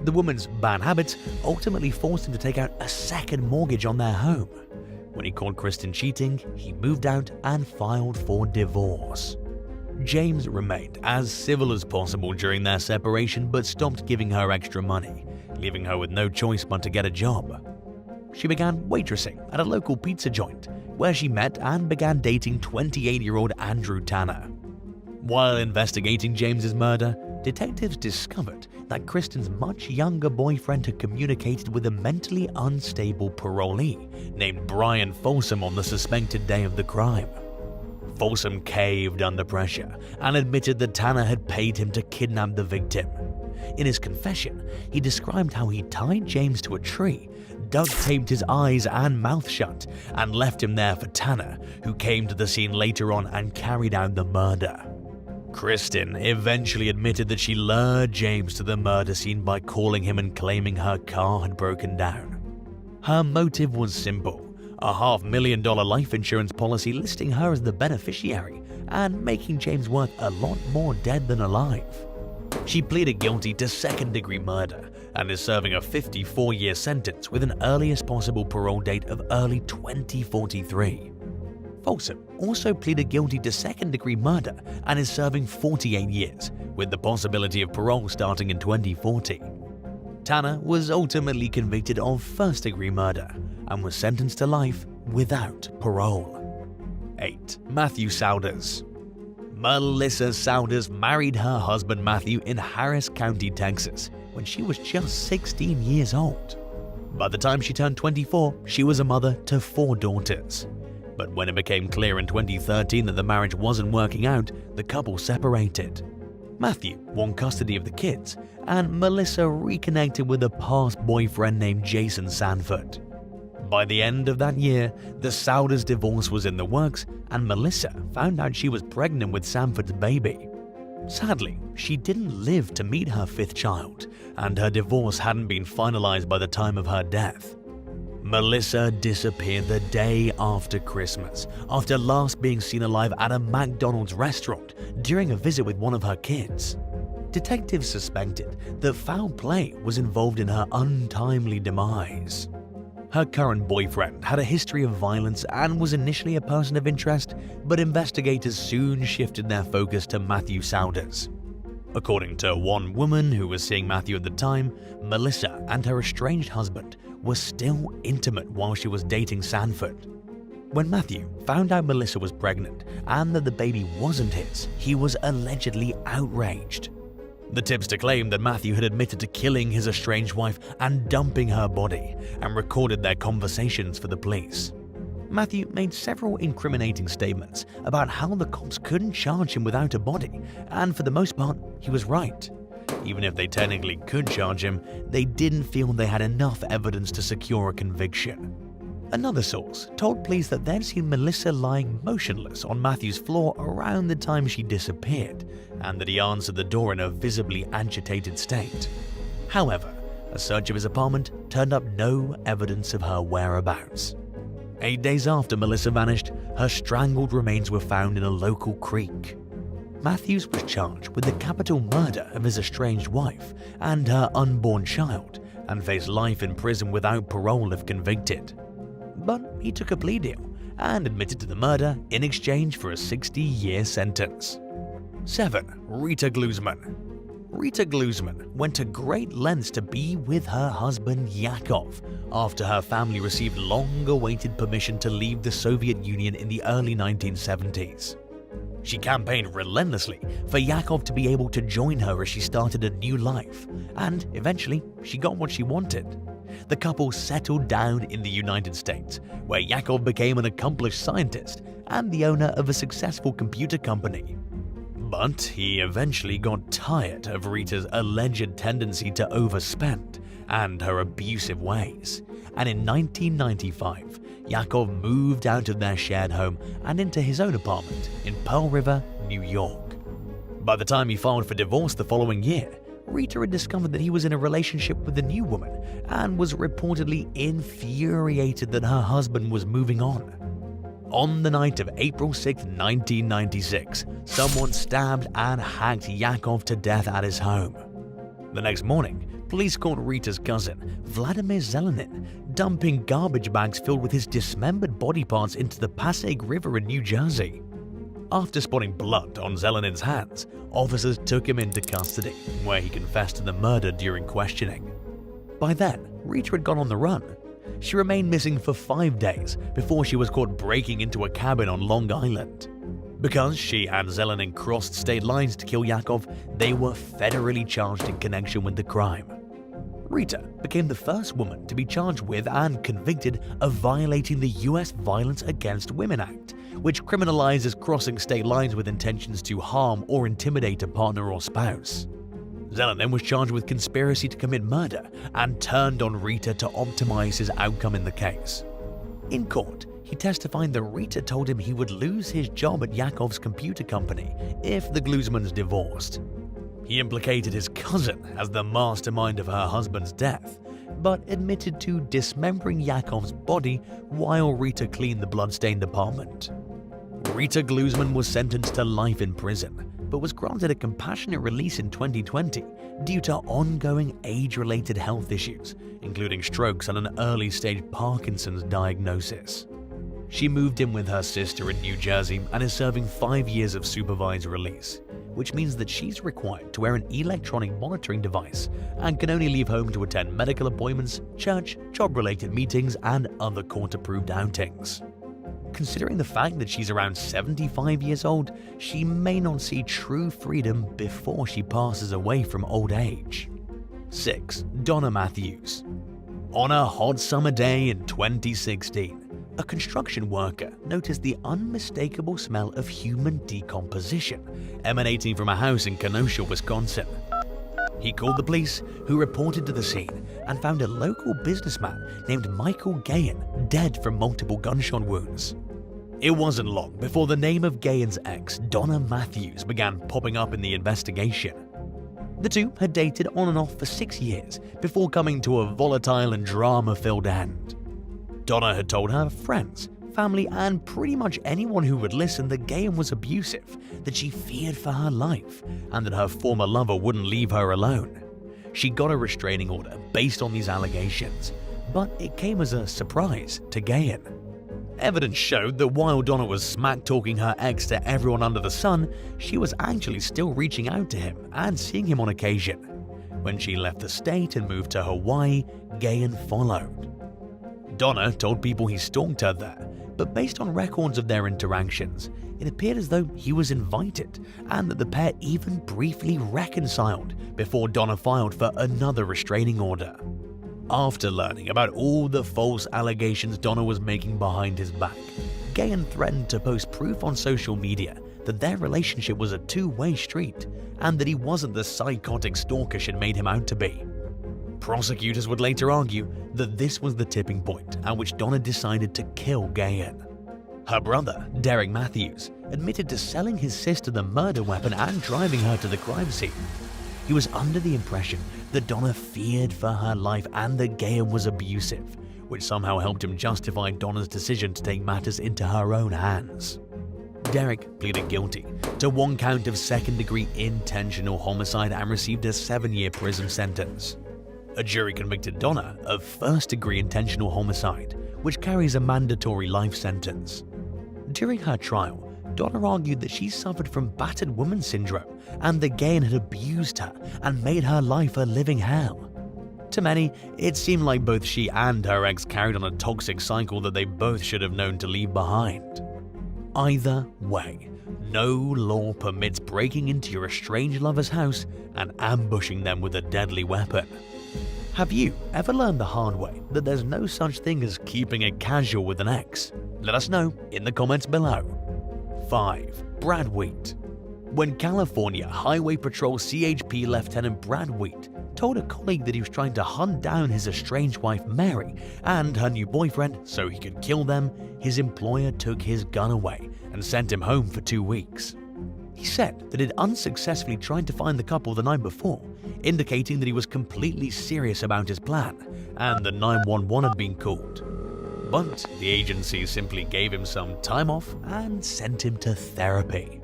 The woman's bad habits ultimately forced him to take out a second mortgage on their home. When he caught Kristen cheating, he moved out and filed for divorce. James remained as civil as possible during their separation but stopped giving her extra money, leaving her with no choice but to get a job. She began waitressing at a local pizza joint, where she met and began dating 28-year-old Andrew Tanner. While investigating James's murder, detectives discovered that Kristen's much younger boyfriend had communicated with a mentally unstable parolee named Brian Folsom on the suspected day of the crime. Folsom caved under pressure and admitted that Tanner had paid him to kidnap the victim. In his confession, he described how he tied James to a tree, duct-taped his eyes and mouth shut, and left him there for Tanner, who came to the scene later on and carried out the murder. Kristen eventually admitted that she lured James to the murder scene by calling him and claiming her car had broken down. Her motive was simple: a $500,000 life insurance policy listing her as the beneficiary and making James worth a lot more dead than alive. She pleaded guilty to second-degree murder and is serving a 54-year sentence with an earliest possible parole date of early 2043. Folsom also pleaded guilty to second-degree murder and is serving 48 years, with the possibility of parole starting in 2040. Tanner was ultimately convicted of first-degree murder and was sentenced to life without parole. 8. Matthew Saunders. Melissa Saunders married her husband Matthew in Harris County, Texas, when she was just 16 years old. By the time she turned 24, she was a mother to 4 daughters. But when it became clear in 2013 that the marriage wasn't working out, the couple separated. Matthew won custody of the kids, and Melissa reconnected with a past boyfriend named Jason Sanford. By the end of that year, the Saunders divorce was in the works, and Melissa found out she was pregnant with Sanford's baby. Sadly, she didn't live to meet her 5th child, and her divorce hadn't been finalized by the time of her death. Melissa disappeared the day after Christmas, after last being seen alive at a McDonald's restaurant during a visit with one of her kids. Detectives suspected that foul play was involved in her untimely demise. Her current boyfriend had a history of violence and was initially a person of interest, but investigators soon shifted their focus to Matthew Saunders. According to one woman who was seeing Matthew at the time, Melissa and her estranged husband were still intimate while she was dating Sanford. When Matthew found out Melissa was pregnant and that the baby wasn't his, he was allegedly outraged. The tipster claimed that Matthew had admitted to killing his estranged wife and dumping her body, and recorded their conversations for the police. Matthew made several incriminating statements about how the cops couldn't charge him without a body, and for the most part, he was right. Even if they technically could charge him, they didn't feel they had enough evidence to secure a conviction. Another source told police that they'd seen Melissa lying motionless on Matthew's floor around the time she disappeared, and that he answered the door in a visibly agitated state. However, a search of his apartment turned up no evidence of her whereabouts. 8 days after Melissa vanished, her strangled remains were found in a local creek. Matthews was charged with the capital murder of his estranged wife and her unborn child, and faced life in prison without parole if convicted. But he took a plea deal and admitted to the murder in exchange for a 60-year sentence. 7. Rita Glusman. Rita Glusman went to great lengths to be with her husband Yakov after her family received long-awaited permission to leave the Soviet Union in the early 1970s. She campaigned relentlessly for Yakov to be able to join her as she started a new life, and eventually she got what she wanted. The couple settled down in the United States, where Yakov became an accomplished scientist and the owner of a successful computer company. But he eventually got tired of Rita's alleged tendency to overspend and her abusive ways, and in 1995, Yakov moved out of their shared home and into his own apartment in Pearl River, New York. By the time he filed for divorce the following year, Rita had discovered that he was in a relationship with a new woman and was reportedly infuriated that her husband was moving on. On the night of April 6, 1996, someone stabbed and hacked Yakov to death at his home. The next morning, police caught Rita's cousin, Vladimir Zelenin, dumping garbage bags filled with his dismembered body parts into the Passaic River in New Jersey. After spotting blood on Zelenin's hands, officers took him into custody, where he confessed to the murder during questioning. By then, Rita had gone on the run. She remained missing for 5 days before she was caught breaking into a cabin on Long Island. Because she and Zelenin crossed state lines to kill Yakov, they were federally charged in connection with the crime. Rita became the first woman to be charged with and convicted of violating the U.S. Violence Against Women Act, which criminalizes crossing state lines with intentions to harm or intimidate a partner or spouse. Zeller then was charged with conspiracy to commit murder and turned on Rita to optimize his outcome in the case. In court, he testified that Rita told him he would lose his job at Yakov's computer company if the Glusmans divorced. He implicated his cousin as the mastermind of her husband's death, but admitted to dismembering Yakov's body while Rita cleaned the bloodstained apartment. Rita Glusman was sentenced to life in prison, but was granted a compassionate release in 2020 due to ongoing age-related health issues, including strokes and an early-stage Parkinson's diagnosis. She moved in with her sister in New Jersey and is serving 5 years of supervised release, which means that she's required to wear an electronic monitoring device and can only leave home to attend medical appointments, church, job-related meetings, and other court-approved outings. Considering the fact that she's around 75 years old, she may not see true freedom before she passes away from old age. 6. Donna Matthews. On a hot summer day in 2016, a construction worker noticed the unmistakable smell of human decomposition emanating from a house in Kenosha, Wisconsin. He called the police, who reported to the scene and found a local businessman named Michael Gahan dead from multiple gunshot wounds. It wasn't long before the name of Gahan's ex, Donna Matthews, began popping up in the investigation. The two had dated on and off for 6 years before coming to a volatile and drama-filled end. Donna had told her friends, family, and pretty much anyone who would listen that Gahan was abusive, that she feared for her life, and that her former lover wouldn't leave her alone. She got a restraining order based on these allegations, but it came as a surprise to Gahan. Evidence showed that while Donna was smack-talking her ex to everyone under the sun, she was actually still reaching out to him and seeing him on occasion. When she left the state and moved to Hawaii, Gahan followed. Donna told people he stalked her there, but based on records of their interactions, it appeared as though he was invited and that the pair even briefly reconciled before Donna filed for another restraining order. After learning about all the false allegations Donna was making behind his back, Gahan threatened to post proof on social media that their relationship was a two-way street and that he wasn't the psychotic stalker she'd made him out to be. Prosecutors would later argue that this was the tipping point at which Donna decided to kill Gahan. Her brother, Derek Matthews, admitted to selling his sister the murder weapon and driving her to the crime scene. He was under the impression that Donna feared for her life and that Gahan was abusive, which somehow helped him justify Donna's decision to take matters into her own hands. Derek pleaded guilty to 1 count of second-degree intentional homicide and received a 7-year prison sentence. A jury convicted Donna of first-degree intentional homicide, which carries a mandatory life sentence. During her trial, Donna argued that she suffered from battered woman syndrome and that Gahan had abused her and made her life a living hell. To many, it seemed like both she and her ex carried on a toxic cycle that they both should have known to leave behind. Either way, no law permits breaking into your estranged lover's house and ambushing them with a deadly weapon. Have you ever learned the hard way that there's no such thing as keeping it casual with an ex? Let us know in the comments below. 5. Brad Wheat. When California Highway Patrol CHP Lieutenant Brad Wheat told a colleague that he was trying to hunt down his estranged wife Mary and her new boyfriend so he could kill them, his employer took his gun away and sent him home for 2 weeks. He said that he'd unsuccessfully tried to find the couple the night before, indicating that he was completely serious about his plan and that 911 had been called. But the agency simply gave him some time off and sent him to therapy.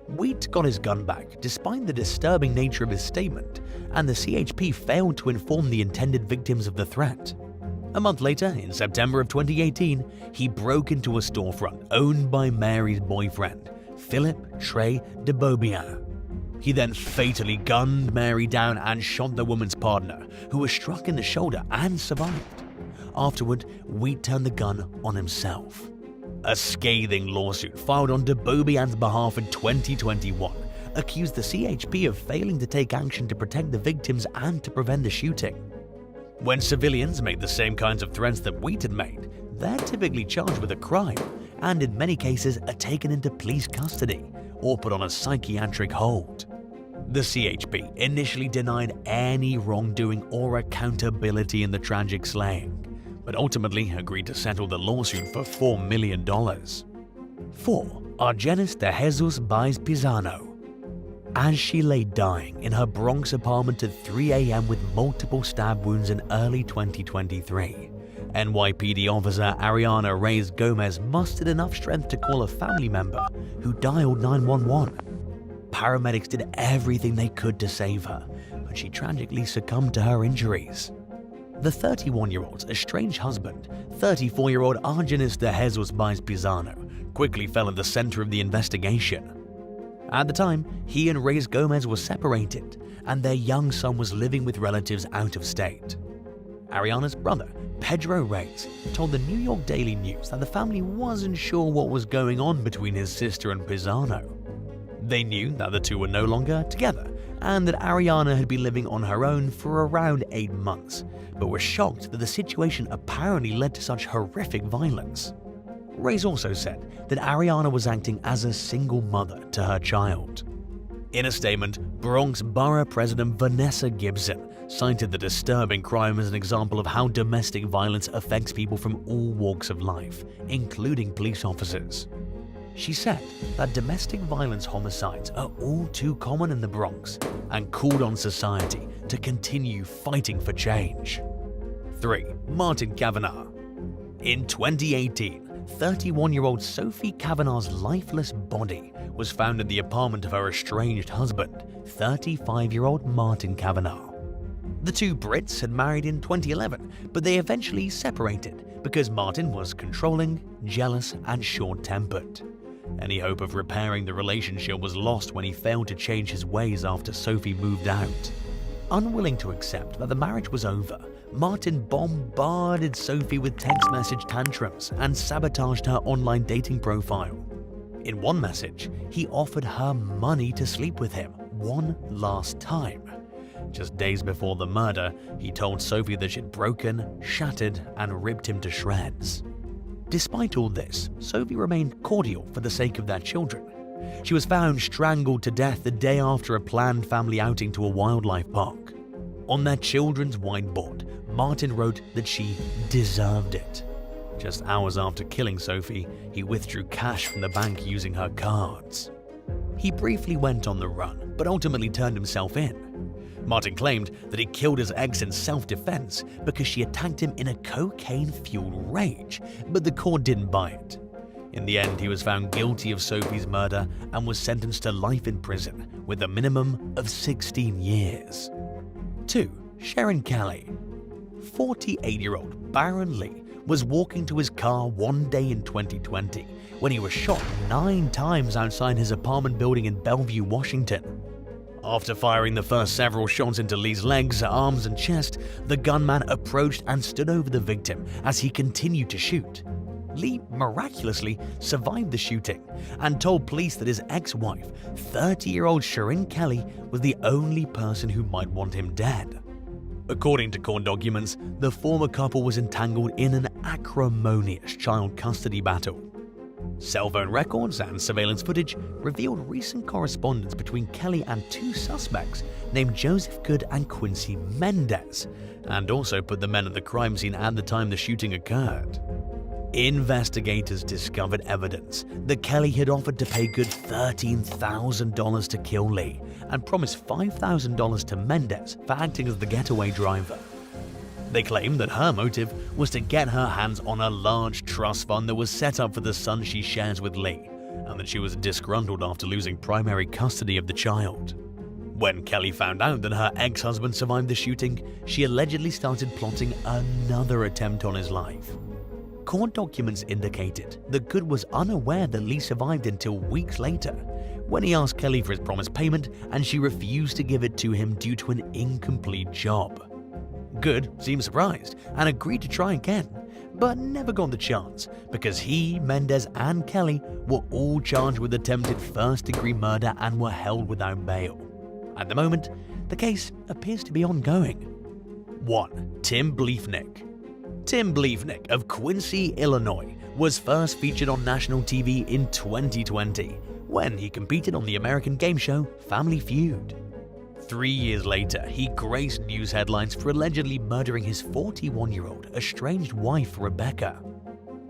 Wheat got his gun back despite the disturbing nature of his statement, and the CHP failed to inform the intended victims of the threat. A month later, in September of 2018, he broke into a storefront owned by Mary's boyfriend, Philip Trey DeBobian. He then fatally gunned Mary down and shot the woman's partner, who was struck in the shoulder and survived. Afterward, Wheat turned the gun on himself. A scathing lawsuit filed on DeBobian's behalf in 2021 accused the CHP of failing to take action to protect the victims and to prevent the shooting. When civilians make the same kinds of threats that Wheat had made, they're typically charged with a crime and in many cases are taken into police custody or put on a psychiatric hold. The CHP initially denied any wrongdoing or accountability in the tragic slaying, but ultimately agreed to settle the lawsuit for $4 million. 4. Argenis de Jesus buys Pizano. As she lay dying in her Bronx apartment at 3 a.m. with multiple stab wounds in early 2023, NYPD officer Ariana Reyes Gomez mustered enough strength to call a family member who dialed 911. Paramedics did everything they could to save her, but she tragically succumbed to her injuries. The 31-year-old's estranged husband, 34-year-old Argenis de Jesus buys Pizano, quickly fell at the center of the investigation. At the time, he and Reyes Gomez were separated, and their young son was living with relatives out of state. Ariana's brother, Pedro Reyes, told the New York Daily News that the family wasn't sure what was going on between his sister and Pizano. They knew that the two were no longer together, and that Ariana had been living on her own for around 8 months, but were shocked that the situation apparently led to such horrific violence. Reyes also said that Ariana was acting as a single mother to her child. In a statement, Bronx Borough President Vanessa Gibson cited the disturbing crime as an example of how domestic violence affects people from all walks of life, including police officers. She said that domestic violence homicides are all too common in the Bronx and called on society to continue fighting for change. 3. Martin Kavanagh. In 2018, 31-year-old Sophie Kavanagh's lifeless body was found in the apartment of her estranged husband, 35-year-old Martin Kavanagh. The two Brits had married in 2011, but they eventually separated because Martin was controlling, jealous, and short-tempered. Any hope of repairing the relationship was lost when he failed to change his ways after Sophie moved out. Unwilling to accept that the marriage was over, Martin bombarded Sophie with text message tantrums and sabotaged her online dating profile. In one message, he offered her money to sleep with him one last time. Just days before the murder, he told Sophie that she'd broken, shattered, and ripped him to shreds. Despite all this, Sophie remained cordial for the sake of their children. She was found strangled to death the day after a planned family outing to a wildlife park. On their children's whiteboard, Martin wrote that she deserved it. Just hours after killing Sophie, he withdrew cash from the bank using her cards. He briefly went on the run, but ultimately turned himself in. Martin claimed that he killed his ex in self-defense because she attacked him in a cocaine-fueled rage, but the court didn't buy it. In the end, he was found guilty of Sophie's murder and was sentenced to life in prison with a minimum of 16 years. 2. Sharon Kelly. 48-year-old Baron Lee was walking to his car one day in 2020 when he was shot 9 times outside his apartment building in Bellevue, Washington. After firing the first several shots into Lee's legs, arms, and chest, the gunman approached and stood over the victim as he continued to shoot. Lee miraculously survived the shooting and told police that his ex-wife, 30-year-old Sharon Kelly, was the only person who might want him dead. According to court documents, the former couple was entangled in an acrimonious child custody battle. Cell phone records and surveillance footage revealed recent correspondence between Kelly and 2 suspects named Joseph Good and Quincy Mendez, and also put the men at the crime scene at the time the shooting occurred. Investigators discovered evidence that Kelly had offered to pay Good $13,000 to kill Lee and promised $5,000 to Mendez for acting as the getaway driver. They claimed that her motive was to get her hands on a large trust fund that was set up for the son she shares with Lee, and that she was disgruntled after losing primary custody of the child. When Kelly found out that her ex-husband survived the shooting, she allegedly started plotting another attempt on his life. Court documents indicated that Good was unaware that Lee survived until weeks later, when he asked Kelly for his promised payment and she refused to give it to him due to an incomplete job. Good seemed surprised and agreed to try again, but never got the chance because he, Mendez, and Kelly were all charged with attempted first-degree murder and were held without bail. At the moment, the case appears to be ongoing. 1. Tim Bleefnick. Tim Bleefnick of Quincy, Illinois, was first featured on national TV in 2020 when he competed on the American game show Family Feud. 3 years later, he graced news headlines for allegedly murdering his 41-year-old estranged wife, Rebecca.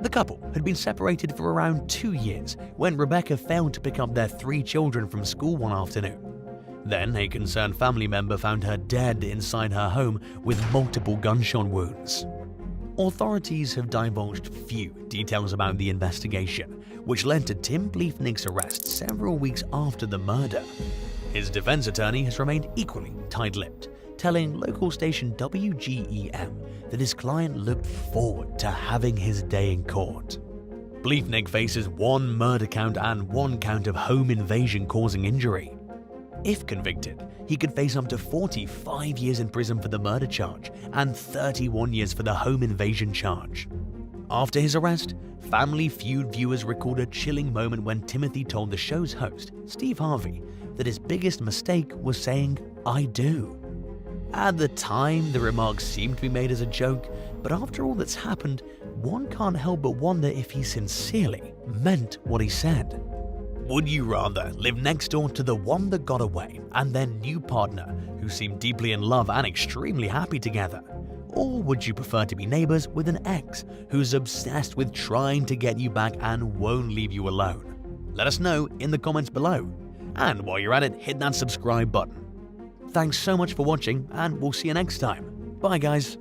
The couple had been separated for around 2 years when Rebecca failed to pick up their 3 children from school one afternoon. Then, a concerned family member found her dead inside her home with multiple gunshot wounds. Authorities have divulged few details about the investigation, which led to Tim Bleefnick's arrest several weeks after the murder. His defense attorney has remained equally tight-lipped, telling local station WGEM that his client looked forward to having his day in court. Bleefnick faces 1 murder count and 1 count of home invasion causing injury. If convicted, he could face up to 45 years in prison for the murder charge and 31 years for the home invasion charge. After his arrest, Family Feud viewers recalled a chilling moment when Timothy told the show's host, Steve Harvey, that his biggest mistake was saying, "I do." At the time, the remarks seemed to be made as a joke, but after all that's happened, one can't help but wonder if he sincerely meant what he said. Would you rather live next door to the one that got away and their new partner who seemed deeply in love and extremely happy together? Or would you prefer to be neighbors with an ex who's obsessed with trying to get you back and won't leave you alone? Let us know in the comments below. And while you're at it, hit that subscribe button. Thanks so much for watching, and we'll see you next time. Bye guys.